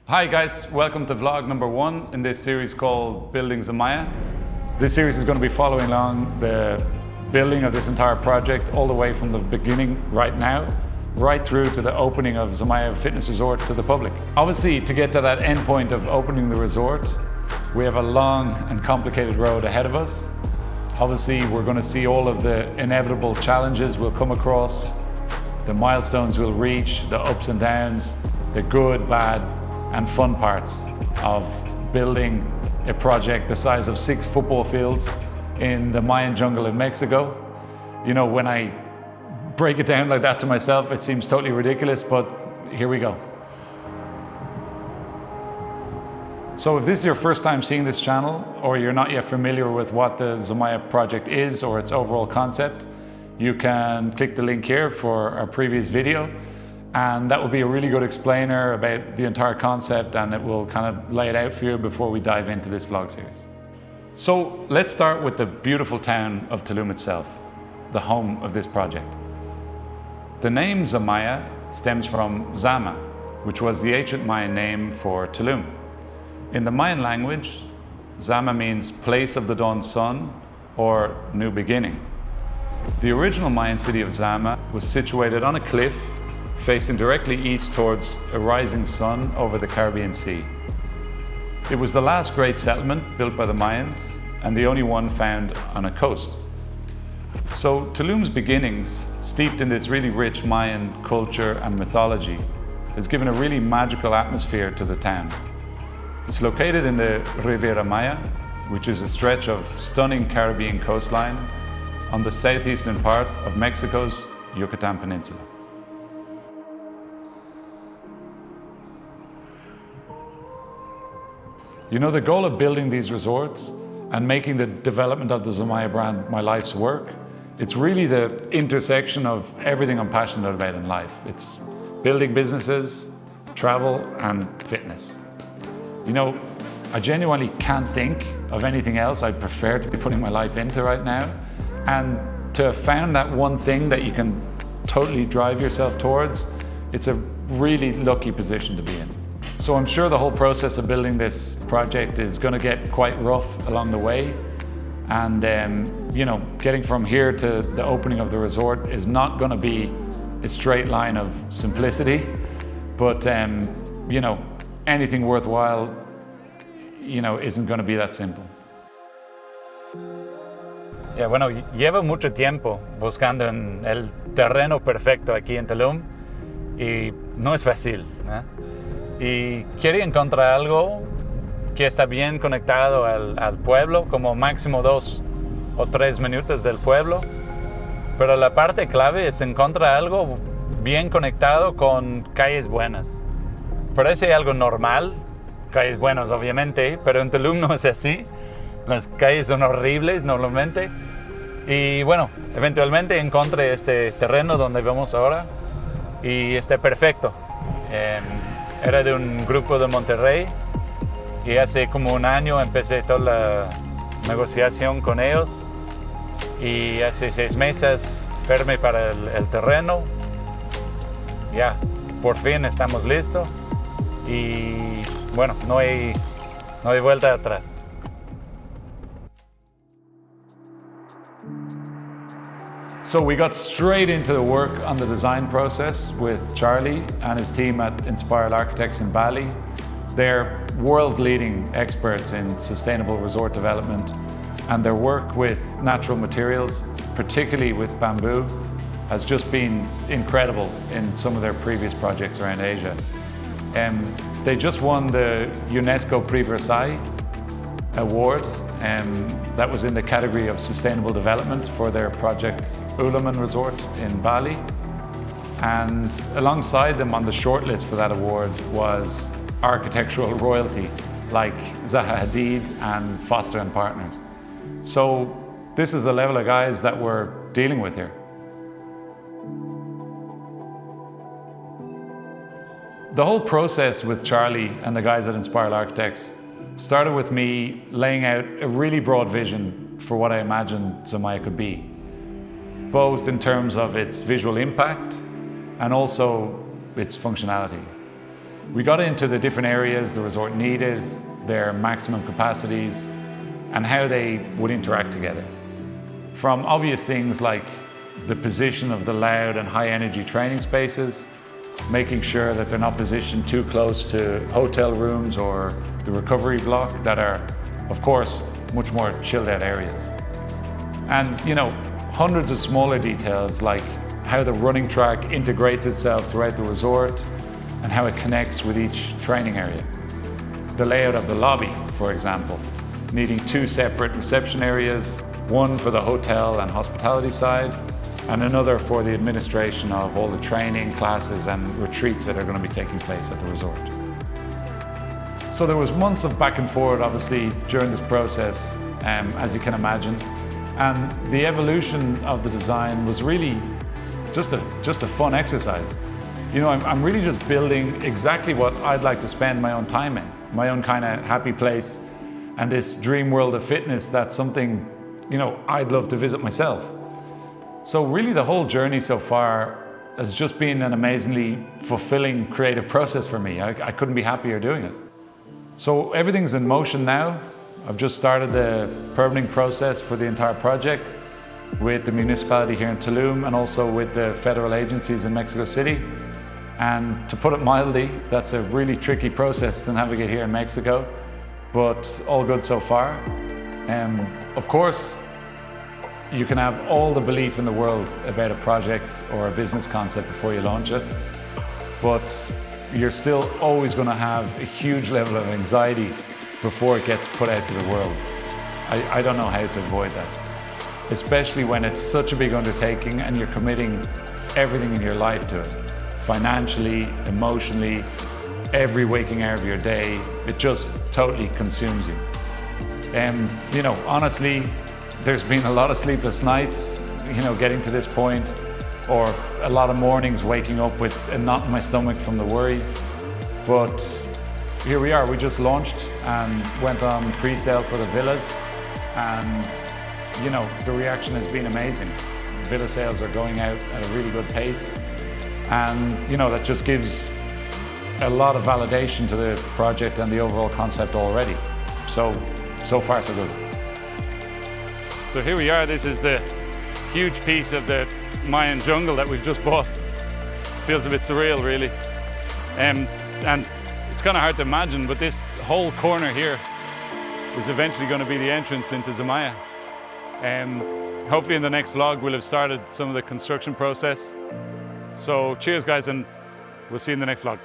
Hi guys, welcome to vlog number 1 in this series called Building Zamaya. This series is going to be following along the building of this entire project all the way from the beginning right now, right through to the opening of Zamaya Fitness Resort to the public. Obviously, to get to that end point of opening the resort, we have a long and complicated road ahead of us. Obviously, we're going to see all of the inevitable challenges we'll come across, the milestones we'll reach, the ups and downs, the good, bad, and fun parts of building a project the size of 6 football fields in the Mayan jungle in Mexico. You know, when I break it down like that to myself, it seems totally ridiculous, but here we go. So if this is your first time seeing this channel, or you're not yet familiar with what the Zamaya project is or its overall concept, you can click the link here for our previous video. And that will be a really good explainer about the entire concept, and it will kind of lay it out for you before we dive into this vlog series. So let's start with the beautiful town of Tulum itself, the home of this project. The name Zamaya stems from Zama, which was the ancient Mayan name for Tulum. In the Mayan language, Zama means place of the dawn sun or new beginning. The original Mayan city of Zama was situated on a cliff facing directly east towards a rising sun over the Caribbean Sea. It was the last great settlement built by the Mayans and the only one found on a coast. So Tulum's beginnings, steeped in this really rich Mayan culture and mythology, has given a really magical atmosphere to the town. It's located in the Riviera Maya, which is a stretch of stunning Caribbean coastline on the southeastern part of Mexico's Yucatan Peninsula. You know, the goal of building these resorts and making the development of the Zamaya brand my life's work, it's really the intersection of everything I'm passionate about in life. It's building businesses, travel, and fitness. You know, I genuinely can't think of anything else I'd prefer to be putting my life into right now. And to have found that one thing that you can totally drive yourself towards, it's a really lucky position to be in. So I'm sure the whole process of building this project is going to get quite rough along the way. And you know, getting from here to the opening of the resort is not going to be a straight line of simplicity. But you know, anything worthwhile, you know, isn't going to be that simple. Yeah, bueno, llevo mucho tiempo buscando en el terreno perfecto aquí en Tulum y no es fácil, ¿eh? Y quería encontrar algo que está bien conectado al pueblo, como máximo 2 o 3 minutos del pueblo. Pero la parte clave es encontrar algo bien conectado con calles buenas. Parece algo normal, calles buenas obviamente, pero en Tulum no es así. Las calles son horribles normalmente. Y bueno, eventualmente encontré este terreno donde vamos ahora y está perfecto. Era de un grupo de Monterrey y hace como un año empecé toda la negociación con ellos y hace 6 meses firmé para el terreno. Ya, por fin estamos listos y bueno, no hay vuelta atrás. So we got straight into the work on the design process with Charlie and his team at Inspired Architects in Bali. They're world-leading experts in sustainable resort development, and their work with natural materials, particularly with bamboo, has just been incredible in some of their previous projects around Asia. They just won the UNESCO Prix Versailles award, that was in the category of sustainable development for their project Ulaman Resort in Bali. And alongside them on the shortlist for that award was architectural royalty like Zaha Hadid and Foster and Partners. So this is the level of guys that we're dealing with here. The whole process with Charlie and the guys at Inspired Architects started with me laying out a really broad vision for what I imagined Zamaya could be, both in terms of its visual impact and also its functionality. We got into the different areas the resort needed, their maximum capacities, and how they would interact together. From obvious things like the position of the loud and high energy training spaces, making sure that they're not positioned too close to hotel rooms or the recovery block that are, of course, much more chilled out areas. And hundreds of smaller details like how the running track integrates itself throughout the resort and how it connects with each training area. The layout of the lobby, for example, needing two separate reception areas, one for the hotel and hospitality side, and another for the administration of all the training, classes, and retreats that are going to be taking place at the resort. So there was months of back and forth, obviously, during this process, as you can imagine. And the evolution of the design was really just a fun exercise. I'm really just building exactly what I'd like to spend my own time in, my own kind of happy place, and this dream world of fitness. That's something, I'd love to visit myself. So really the whole journey so far has just been an amazingly fulfilling creative process for me. I couldn't be happier doing it. So everything's in motion now. I've just started the permitting process for the entire project with the municipality here in Tulum and also with the federal agencies in Mexico City. And to put it mildly, that's a really tricky process to navigate here in Mexico, but all good so far. Of course, you can have all the belief in the world about a project or a business concept before you launch it, but you're still always going to have a huge level of anxiety before it gets put out to the world. I don't know how to avoid that, especially when it's such a big undertaking and you're committing everything in your life to it. Financially, emotionally, every waking hour of your day, it just totally consumes you. Honestly, there's been a lot of sleepless nights, getting to this point, or a lot of mornings waking up with a knot in my stomach from the worry. But here we are, we just launched and went on pre-sale for the villas, and the reaction has been amazing. Villa sales are going out at a really good pace, and that just gives a lot of validation to the project and the overall concept already. So far so good. So here we are, this is the huge piece of the Mayan jungle that we've just bought. Feels a bit surreal, really. And it's kind of hard to imagine, but this whole corner here is eventually going to be the entrance into Zamaya. Hopefully in the next vlog we'll have started some of the construction process. So cheers guys, and we'll see you in the next vlog.